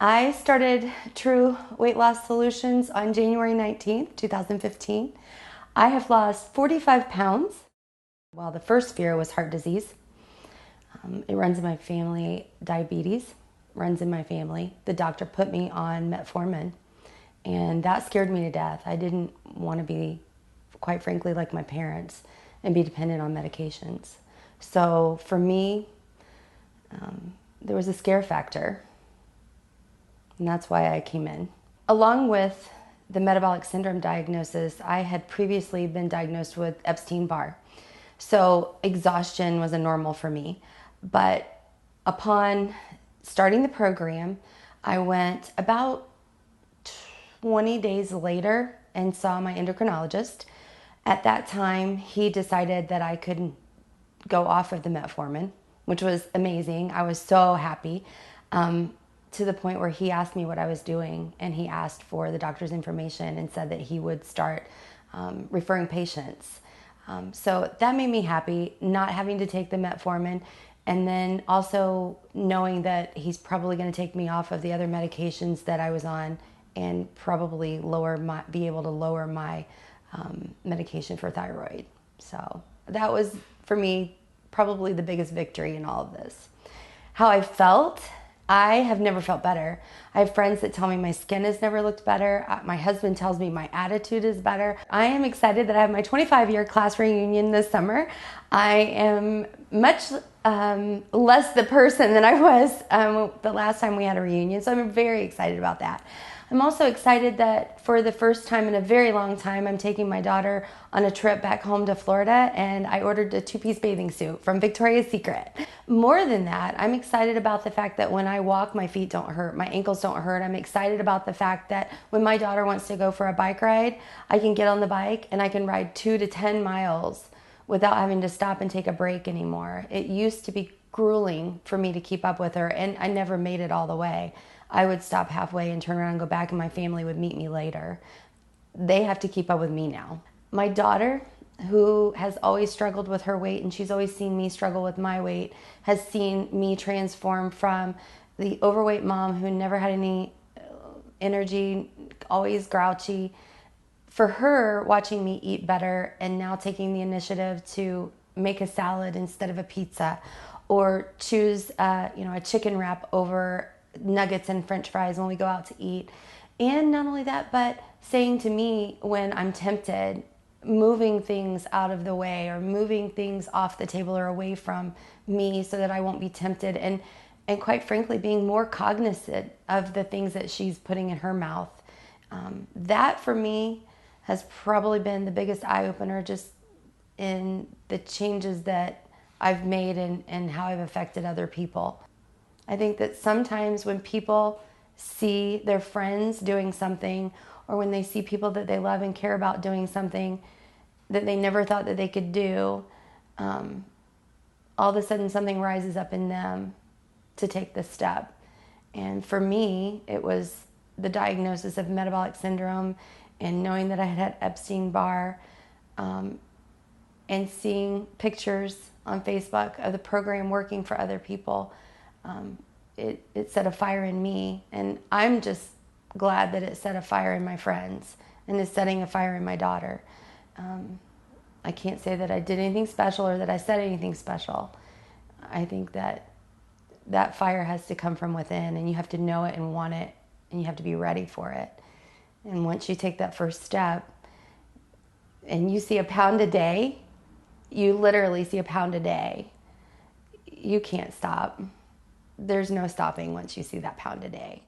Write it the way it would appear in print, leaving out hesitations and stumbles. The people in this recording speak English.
I started True Weight Loss Solutions on January 19th, 2015. I have lost 45 pounds. Well, the first fear was heart disease. It runs in my family. Diabetes runs in my family. The doctor put me on metformin, and that scared me to death. I didn't want to be, quite frankly, like my parents and be dependent on medications. So for me, there was a scare factor. And that's why I came in. Along with the metabolic syndrome diagnosis, I had previously been diagnosed with Epstein-Barr. So exhaustion was a normal for me. But upon starting the program, I went about 20 days later and saw my endocrinologist. At that time, he decided that I could go off of the metformin, which was amazing. I was so happy. To the point where he asked me what I was doing, and he asked for the doctor's information and said that he would start referring patients. So that made me happy, not having to take the metformin, and then also knowing that he's probably going to take me off of the other medications that I was on and probably be able to lower my medication for thyroid. So that was, for me, probably the biggest victory in all of this. How I felt? I have never felt better. I have friends that tell me my skin has never looked better. My husband tells me my attitude is better. I am excited that I have my 25-year class reunion this summer. I am much less the person than I was the last time we had a reunion, so I'm very excited about that. I'm also excited that for the first time in a very long time, I'm taking my daughter on a trip back home to Florida, and I ordered a two-piece bathing suit from Victoria's Secret. More than that, I'm excited about the fact that when I walk, my feet don't hurt, my ankles don't hurt. I'm excited about the fact that when my daughter wants to go for a bike ride, I can get on the bike and I can ride 2 to 10 miles without having to stop and take a break anymore. It used to be grueling for me to keep up with her, and I never made it all the way. I would stop halfway and turn around and go back, and my family would meet me later. They have to keep up with me now. My daughter, who has always struggled with her weight, and she's always seen me struggle with my weight, has seen me transform from the overweight mom who never had any energy, always grouchy. For her, watching me eat better and now taking the initiative to make a salad instead of a pizza, or choose a chicken wrap over nuggets and french fries when we go out to eat. And not only that, but saying to me when I'm tempted, moving things out of the way or moving things off the table or away from me so that I won't be tempted, and quite frankly being more cognizant of the things that she's putting in her mouth. That for me has probably been the biggest eye-opener, just in the changes that I've made and how I've affected other people. I think that sometimes when people see their friends doing something, or when they see people that they love and care about doing something that they never thought that they could do, all of a sudden something rises up in them to take this step. And for me, it was the diagnosis of metabolic syndrome and knowing that I had Epstein-Barr, and seeing pictures on Facebook of the program working for other people. It set a fire in me, and I'm just glad that it set a fire in my friends and is setting a fire in my daughter. I can't say that I did anything special or that I said anything special. I think that that fire has to come from within, and you have to know it and want it, and you have to be ready for it. And once you take that first step and you see a pound a day, you literally see a pound a day, you can't stop. There's no stopping once you see that pound a day.